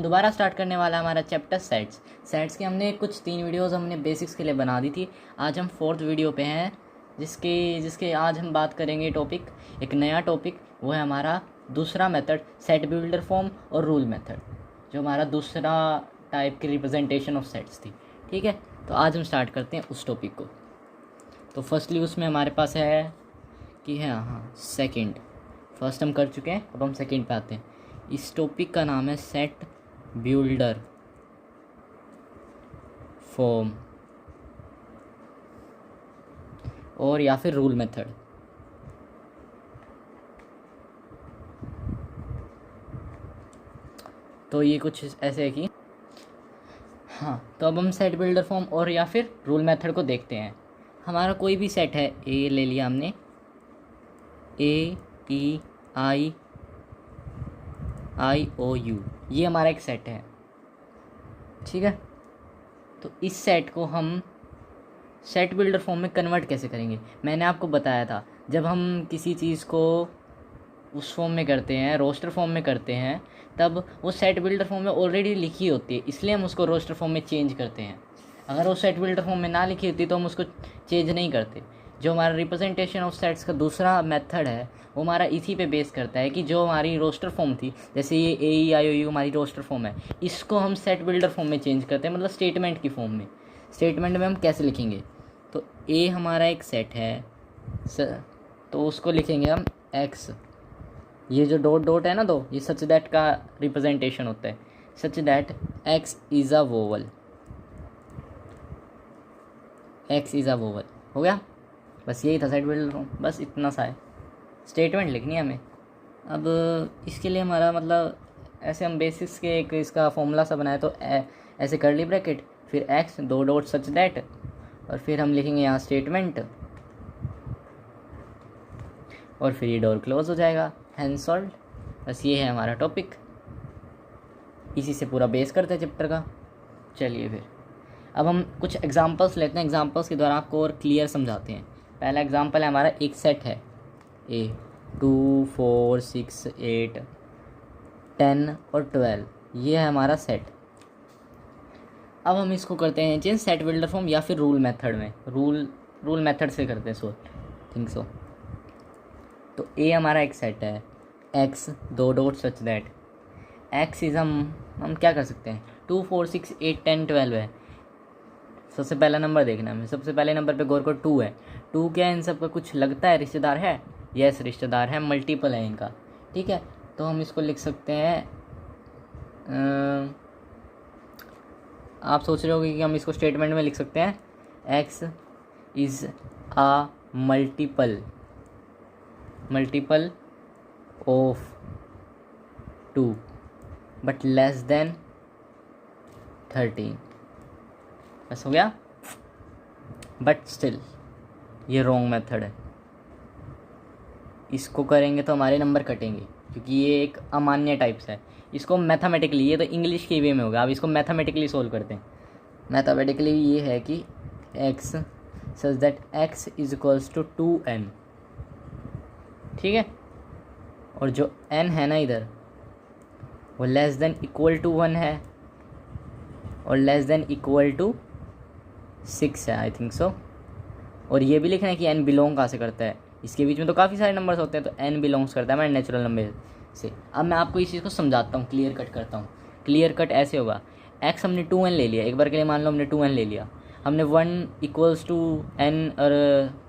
हम दोबारा स्टार्ट करने वाला हमारा चैप्टर सेट्स के हमने कुछ 3 वीडियोस हमने बेसिक्स के लिए बना दी थी। आज हम 4th वीडियो पे हैं जिसके आज हम बात करेंगे टॉपिक, एक नया टॉपिक, वो है हमारा दूसरा मेथड, सेट बिल्डर फॉर्म और रूल मेथड, जो हमारा दूसरा टाइप की रिप्रेजेंटेशन ऑफ सेट्स थी। ठीक है, तो आज हम स्टार्ट करते हैं उस टॉपिक को। तो फर्स्टली उसमें हमारे पास है कि सेकंड, फर्स्ट हम कर चुके हैं, अब हम सेकंड पे आते हैं। इस टॉपिक का नाम है सेट बिल्डर फॉर्म और या फिर रूल मेथड। तो ये कुछ ऐसे है कि तो अब हम सेट बिल्डर फॉर्म और या फिर रूल मेथड को देखते हैं। हमारा कोई भी सेट है, ए ले लिया हमने, AEIOU, ये हमारा एक सेट है। ठीक है, तो इस सेट को हम सेट बिल्डर फॉर्म में कन्वर्ट कैसे करेंगे, मैंने आपको बताया था। जब हम किसी चीज़ को उस फॉर्म में करते हैं, रोस्टर फॉर्म में करते हैं, तब वो सेट बिल्डर फॉर्म में ऑलरेडी लिखी होती है, इसलिए हम उसको रोस्टर फॉर्म में चेंज करते हैं। अगर वो सेट बिल्डर फॉर्म में ना लिखी होती तो हम उसको चेंज नहीं करते। जो हमारा रिप्रेजेंटेशन ऑफ सेट्स का दूसरा मेथड है, वो हमारा इसी पे बेस करता है कि जो हमारी रोस्टर फॉर्म थी, जैसे ये AEIOU हमारी रोस्टर फॉर्म है, इसको हम सेट बिल्डर फॉर्म में चेंज करते हैं, मतलब स्टेटमेंट की फॉर्म में। स्टेटमेंट में हम कैसे लिखेंगे, तो ए हमारा एक सेट है तो उसको लिखेंगे हम एक्स, ये जो डॉट डॉट है ना, दो, ये सच दैट का रिप्रेजेंटेशन होता है, सच that x is a vowel, x is a vowel. हो गया, बस यही था सेट बिल्डर फॉर्म, बस इतना सा है। स्टेटमेंट लिखनी है हमें। अब इसके लिए हमारा मतलब ऐसे हम बेसिक्स के एक इसका फॉर्मूला सा बनाए, तो ऐसे कर्ली ब्रैकेट, फिर एक्स, दो डॉट सच दैट, और फिर हम लिखेंगे यहाँ स्टेटमेंट, और फिर ये डोर क्लोज हो जाएगा, हैंस सॉल्व्ड। बस ये है हमारा टॉपिक, इसी से पूरा बेस करते हैं चैप्टर का। चलिए फिर अब हम कुछ एग्जांपल्स लेते हैं, एग्जांपल्स के द्वारा आपको और क्लियर समझाते हैं। पहला एग्जांपल है हमारा, एक सेट है ए 2 4 6 8 10 और 12, ये है हमारा सेट। अब हम इसको करते हैं चेंज सेट बिल्डर फॉर्म या फिर रूल मेथड में, रूल मेथड से करते हैं, थिंक सो। तो ए हमारा एक सेट है, एक्स, दो dot such that x is हम क्या कर सकते हैं, 2 4 6 8 10 12 है। सबसे पहला नंबर देखना है हमें, सबसे पहले नंबर पे गौर को 2 है। 2 क्या है, इन सब का कुछ लगता है, रिश्तेदार है? यस, रिश्तेदार है, मल्टीपल है इनका। ठीक है, तो हम इसको लिख सकते हैं, आप सोच रहे होगे कि हम इसको स्टेटमेंट में लिख सकते हैं, x is a multiple of 2 but less than 13। बस हो गया, बट स्टिल ये रॉन्ग मेथड है। इसको करेंगे तो हमारे नंबर कटेंगे, क्योंकि ये एक अमान्य टाइप्स है। इसको मैथमेटिकली, ये तो इंग्लिश के वे में होगा, अब इसको मैथमेटिकली सोल्व करते हैं। मैथमेटिकली ये है कि x such that x is equals to 2n। ठीक है, और जो n है ना इधर, वो लेस देन इक्वल टू 1 है और लेस देन इक्वल टू 6 है, आई थिंक सो। और ये भी लिखना है कि n बिलोंग कहाँ से करता है, इसके बीच में तो काफ़ी सारे नंबर्स होते हैं, तो n बिलोंग्स करता है हमारे नेचुरल नंबर से। अब मैं आपको इस चीज़ को समझाता हूँ, क्लियर कट करता हूँ। क्लियर कट ऐसे होगा, x हमने 2n ले लिया, एक बार के लिए मान लो हमने 2n ले लिया, हमने 1 इक्वल्स टू n, और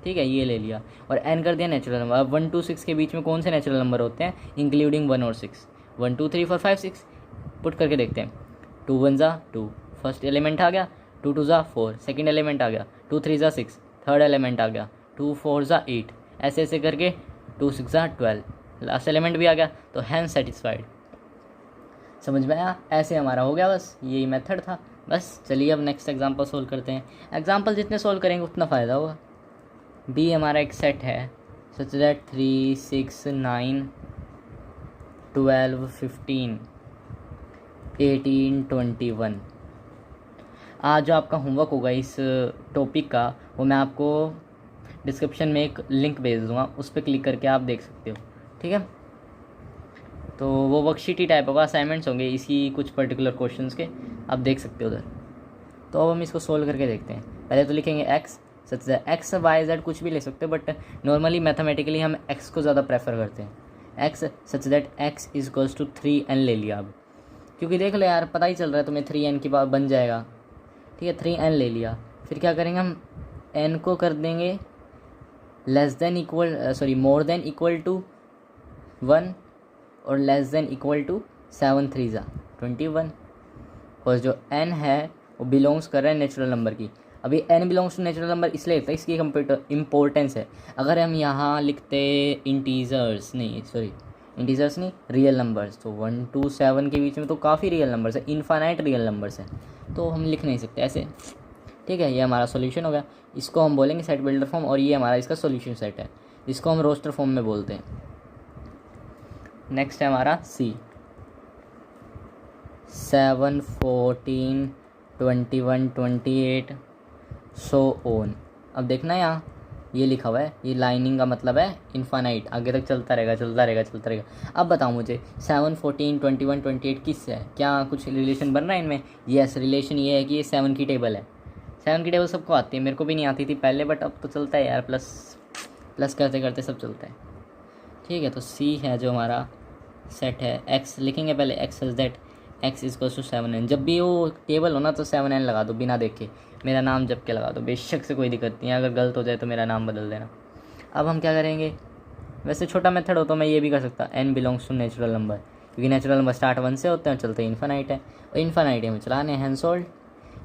ठीक है ये ले लिया, और n कर दिया नेचुरल नंबर। अब 1 2 6 के बीच में कौन से नेचुरल नंबर होते हैं, इंक्लूडिंग 1 और 6, 1 2 3 4 5 6, पुट करके देखते हैं। 2 1 ज़ा 2, फर्स्ट एलिमेंट आ गया, 2 2 ज़ा 4, सेकेंड एलिमेंट आ गया, 2 3 ज़ा 6, थर्ड एलिमेंट आ गया, 2 4 ज़ा 8, ऐसे ऐसे करके 2 6 ज़ा 12, लास्ट एलिमेंट भी आ गया, तो हैंस सेटिस्फाइड। समझ में आया? ऐसे हमारा हो गया, बस यही मेथड था। बस चलिए अब नेक्स्ट एग्जांपल सोल्व करते हैं। एग्जांपल जितने सोल्व करेंगे उतना फ़ायदा होगा। बी हमारा एक सेट है, सच दैट 3 6 9 12 15 18 21। आज जो आपका होमवर्क होगा इस टॉपिक का, वो मैं आपको डिस्क्रिप्शन में एक लिंक भेज दूँगा, उस पर क्लिक करके आप देख सकते हो। ठीक है, तो वो वर्कशीट ही टाइप होगा, असाइनमेंट्स होंगे इसी कुछ पर्टिकुलर क्वेश्चंस के, आप देख सकते हो उधर। तो अब हम इसको सोल्व करके देखते हैं। पहले तो लिखेंगे x such that, x y z कुछ भी ले सकते हो, बट नॉर्मली मैथमेटिकली हम एक्स को ज़्यादा प्रेफर करते हैं। X such that x is equals to 3n ले लिया अब, क्योंकि देख लो यार पता ही चल रहा है तुम्हें 3n की बात बन जाएगा। ठीक है, 3n ले लिया। फिर क्या करेंगे हम, n को कर देंगे less than equal sorry more than equal to 1 और लेस देन इक्वल टू 7 3 21। और जो n है वो बिलोंग्स कर रहा है नेचुरल नंबर की। अभी n belongs to natural number इसलिए होता है, इसकी कंप्यूटर इम्पोर्टेंस है। अगर हम यहाँ लिखते इंटीजर्स नहीं रियल नंबर्स, तो 1 2 7 के बीच में तो काफ़ी रियल नंबर्स है, इनफाइनाइट रियल नंबर्स है, तो हम लिख नहीं सकते ऐसे। ठीक है, ये हमारा सॉल्यूशन हो गया। इसको हम बोलेंगे सेट बिल्डर फॉर्म, और ये हमारा इसका सॉल्यूशन सेट है, इसको हम रोस्टर फॉर्म में बोलते हैं। नेक्स्ट है हमारा सी, 7 14 21 28 सो ऑन। अब देखना यहाँ ये लिखा हुआ है, ये लाइनिंग का मतलब है इनफाइनाइट, आगे तक चलता रहेगा। अब बताओ मुझे 7 14 21 28 किससे है, क्या कुछ रिलेशन बन रहा है इनमें? यस, रिलेशन ये है कि ये 7 की टेबल है। 7 की टेबल सबको आती है, मेरे को भी नहीं आती थी पहले, बट अब तो चलता है यार, प्लस करते करते सब चलता है। ठीक है, तो सी है जो हमारा सेट है। एक्स लिखेंगे पहले, x is that x is to 7n। जब भी वो टेबल हो ना तो 7n लगा दो बिना देखे, मेरा नाम जब के लगा दो, बेशक से कोई दिक्कत नहीं है, अगर गलत हो जाए तो मेरा नाम बदल देना। अब हम क्या करेंगे, वैसे छोटा मेथड हो तो मैं ये भी कर सकता, n belongs to natural number, क्योंकि नेचुरल नंबर स्टार्ट 1 से होते हैं और चलते इन्फानाइट है, और इन्फानाइट में चलाने हैं सोल्ड।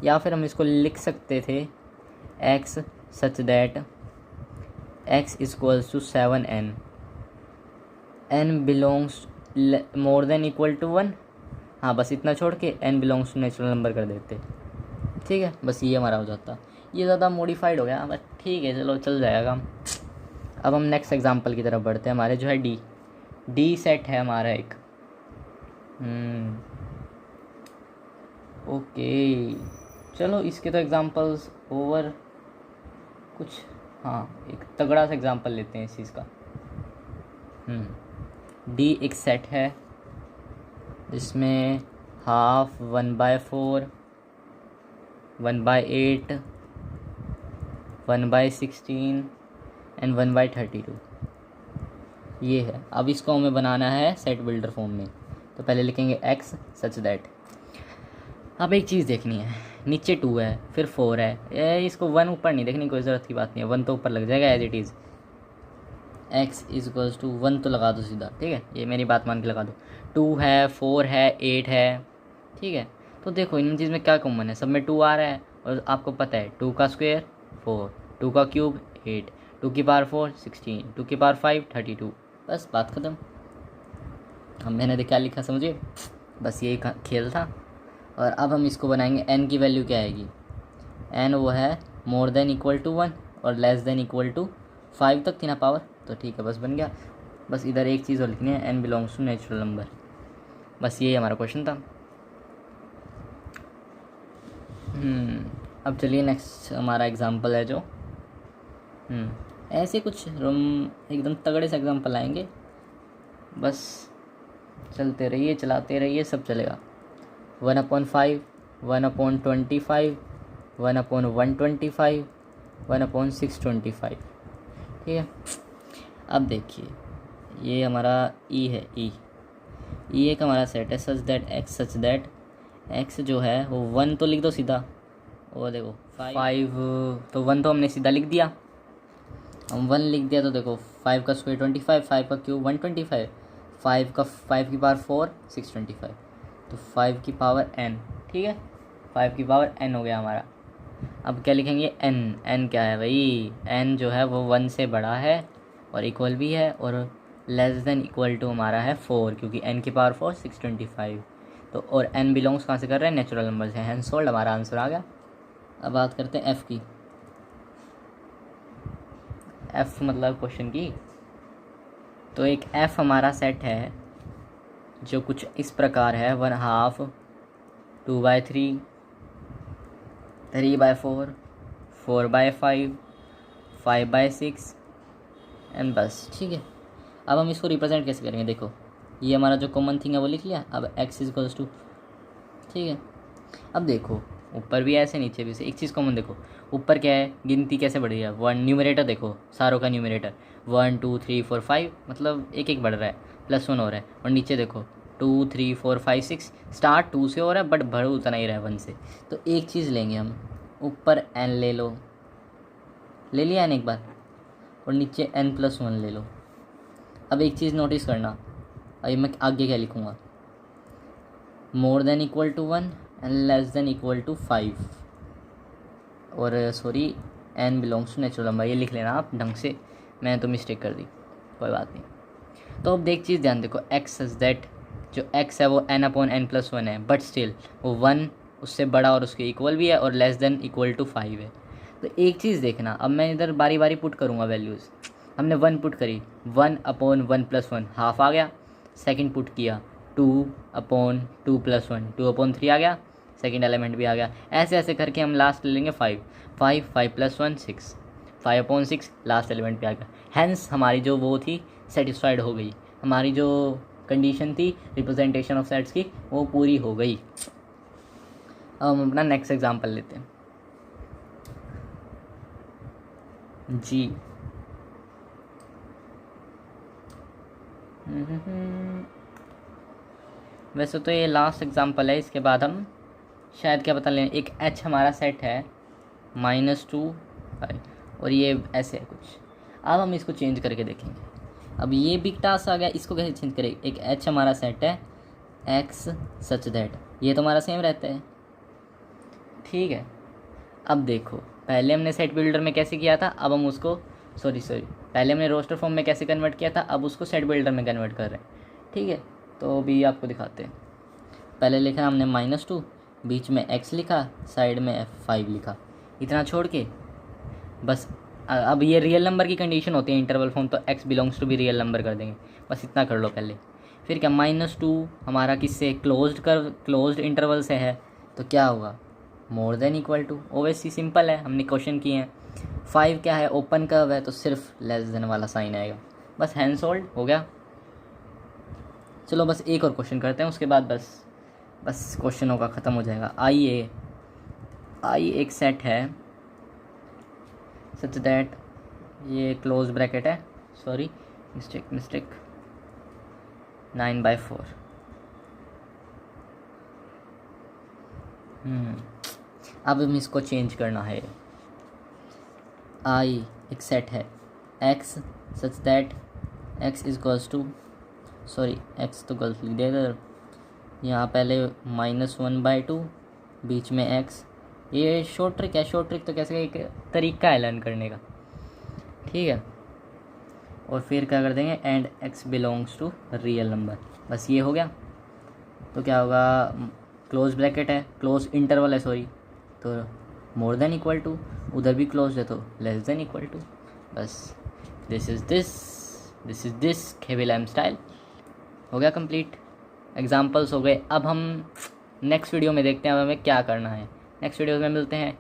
या फिर हम इसको लिख सकते थे x such that x equals to 7n, n belongs more than equal to 1। हाँ, बस इतना छोड़ के n belongs to natural number कर देते। ठीक है, बस ये हमारा हो जाता। ये ज़्यादा मॉडिफाइड हो गया, बट ठीक है चलो चल जाएगा। अब हम नेक्स्ट एग्जांपल की तरफ बढ़ते हैं। हमारे जो है डी सेट है हमारा एक। ओके, चलो इसके तो एग्जांपल्स ओवर कुछ, हाँ एक तगड़ा सा एग्जांपल लेते हैं इस चीज़ का। डी एक सेट है जिसमें हाफ 1/4 1/8 1/16 एंड 1/32 ये है। अब इसको हमें बनाना है सेट बिल्डर फॉर्म में, तो पहले लिखेंगे एक्स सच दैट। अब एक चीज़ देखनी है, नीचे 2 है फिर 4 है, ये इसको 1 ऊपर नहीं देखनी, कोई ज़रूरत की बात नहीं है, 1 तो ऊपर लग जाएगा as it is. X is equals to 1 तो लगा दो सीधा, ठीक है, ये मेरी बात मान के लगा दो। 2 है 4 है 8 है, ठीक है। तो देखो इन चीज़ में क्या कॉमन है, सब में 2 आ रहा है, और आपको पता है 2 का स्क्वायर 4, 2 का क्यूब 8, 2 की पावर 4 16, 2 की पावर 5 32, बस बात ख़त्म। अब मैंने क्या लिखा समझिए, बस यही खेल था। और अब हम इसको बनाएंगे, n की वैल्यू क्या आएगी, n वो है मोर देन इक्वल टू 1 और लेस देन इक्वल टू 5 तक थी ना पावर, तो ठीक है बस बन गया। बस इधर एक चीज़ और लिखनी है, n belongs to natural number, बस यही हमारा क्वेश्चन था। अब चलिए नेक्स्ट हमारा एग्जांपल है जो ऐसे कुछ हम एकदम तगड़े से एग्जांपल आएंगे, बस चलते रहिए चलाते रहिए सब चलेगा। 1/5 1/25 1/125 1/625, ठीक है। अब देखिए ये हमारा ई है, ई एक हमारा सेट है सच दैट एक्स जो है वो 1 तो लिख दो सीधा, वो देखो 5 तो 1 तो हमने सीधा लिख दिया, हम 1 लिख दिया तो देखो 5 का स्क्वायर 25, 5 का क्यूब 125, 5 की पावर 4 625, तो 5 की पावर n, ठीक है, 5 की पावर n हो गया हमारा। अब क्या लिखेंगे, n क्या है भाई, n जो है वो 1 से बड़ा है और इक्वल भी है, और लेस देन इक्वल टू हमारा है 4, क्योंकि n की पावर 4 625, तो और n बिलोंग्स कहाँ से कर रहे हैं, नेचुरल नंबर से, हैंस होल्ड हमारा आंसर आ गया। अब बात करते हैं f की, f मतलब क्वेश्चन की। तो एक f हमारा सेट है जो कुछ इस प्रकार है, 1/2 2/3 3/4 4/5 5/6 एंड बस, ठीक है। अब हम इसको रिप्रेजेंट कैसे करेंगे, देखो ये हमारा जो कॉमन थिंग है वो लिख लिया। अब x इक्वल्स टू, ठीक है। अब देखो ऊपर भी ऐसे नीचे भी ऐसे, एक चीज़ कॉमन देखो, ऊपर क्या है, गिनती कैसे बढ़ रही है, 1, न्यूमरेटर देखो सारों का न्यूमरेटर 1 2 3 4 5, मतलब एक एक बढ़ रहा है, +1 हो रहा है। और नीचे देखो 2 3 4 5 6, स्टार्ट 2 से हो रहा है बट बढ़ उतना ही रहा है 1 से। तो एक चीज़ लेंगे हम, ऊपर n ले लो, ले लिया n एक बार, और नीचे n+1 ले लो। अब एक चीज़ नोटिस करना, अभी मैं आगे क्या लिखूँगा, more than equal to 1 and less than equal to 5, और sorry n belongs to natural number, ये लिख लेना आप ढंग से, मैंने तो मिस्टेक कर दी, कोई बात नहीं। तो अब देख चीज़ ध्यान देखो, x इज दैट, जो x है वो n/n+1 है, बट स्टिल वो 1 उससे बड़ा और उसके इक्वल भी है, और लेस देन इक्वल टू 5 है। तो एक चीज़ देखना, अब मैं इधर बारी बारी पुट करूँगा वैल्यूज़। हमने 1 पुट करी, 1/1+1 हाफ आ गया। सेकंड पुट किया 2/2+1 2/3 आ गया, सेकंड एलिमेंट भी आ गया। ऐसे ऐसे करके हम लास्ट ले लेंगे 5 5+1 6, 5/6 लास्ट एलिमेंट भी आ गया। हैंस हमारी जो वो थी सेटिस्फाइड हो गई, हमारी जो कंडीशन थी रिप्रेजेंटेशन ऑफ सेट्स की वो पूरी हो गई। अब हम अपना नेक्स्ट एग्जांपल लेते हैं जी। वैसे तो ये लास्ट एग्जांपल है, इसके बाद हम शायद क्या पता लें, एक h हमारा सेट है -2 और ये ऐसे है कुछ। अब हम इसको चेंज करके देखेंगे। अब ये बिग टास्क आ गया, इसको कैसे चेंज करें। एक h हमारा सेट है x सच दैट, ये तो हमारा सेम रहता है, ठीक है। अब देखो पहले हमने सेट बिल्डर में कैसे किया था, अब हम उसको सॉरी पहले हमने रोस्टर फॉर्म में कैसे कन्वर्ट किया था, अब उसको सेट बिल्डर में कन्वर्ट कर रहे हैं, ठीक है। तो अभी आपको दिखाते हैं। पहले लिखा हमने -2, बीच में x लिखा, साइड में 5 लिखा, इतना छोड़ के बस। अब ये रियल नंबर की कंडीशन होती है इंटरवल फॉर्म, तो x बिलोंग्स टू भी रियल नंबर कर देंगे, बस इतना कर लो पहले। फिर क्या, -2 हमारा किससे क्लोज्ड इंटरवल से है, तो क्या होगा, मोर देन इक्वल टू, ओवेसी सिंपल है, हमने क्वेश्चन किए हैं। 5 क्या है, ओपन कर्व है, तो सिर्फ लेस देन वाला साइन आएगा, बस हैंड सोल्ड हो गया। चलो बस एक और क्वेश्चन करते हैं, उसके बाद बस क्वेश्चनों का ख़त्म हो जाएगा। आई एक सेट है सच दैट, ये क्लोज ब्रैकेट है, सॉरी मिस्टेक 9/4। अब हम इसको चेंज करना है। आई एक सेट है x such that x equals to, sorry x तो गलत लिख दिया यहाँ, पहले -1/2 बीच में x, ये शॉर्ट ट्रिक है, शॉर्ट ट्रिक तो कैसे एक तरीका है लर्न करने का, ठीक है। और फिर क्या कर देंगे, and x belongs to real number, बस ये हो गया। तो क्या होगा, क्लोज ब्रैकेट है, क्लोज इंटरवल है सॉरी, तो मोर देन इक्वल टू, उधर भी क्लोज है तो लेस देन इक्वल टू, बस this is this KVLAM style हो गया कंप्लीट। एग्जाम्पल्स हो गए। अब हम नेक्स्ट वीडियो में देखते हैं अब हमें क्या करना है। नेक्स्ट वीडियो में मिलते हैं।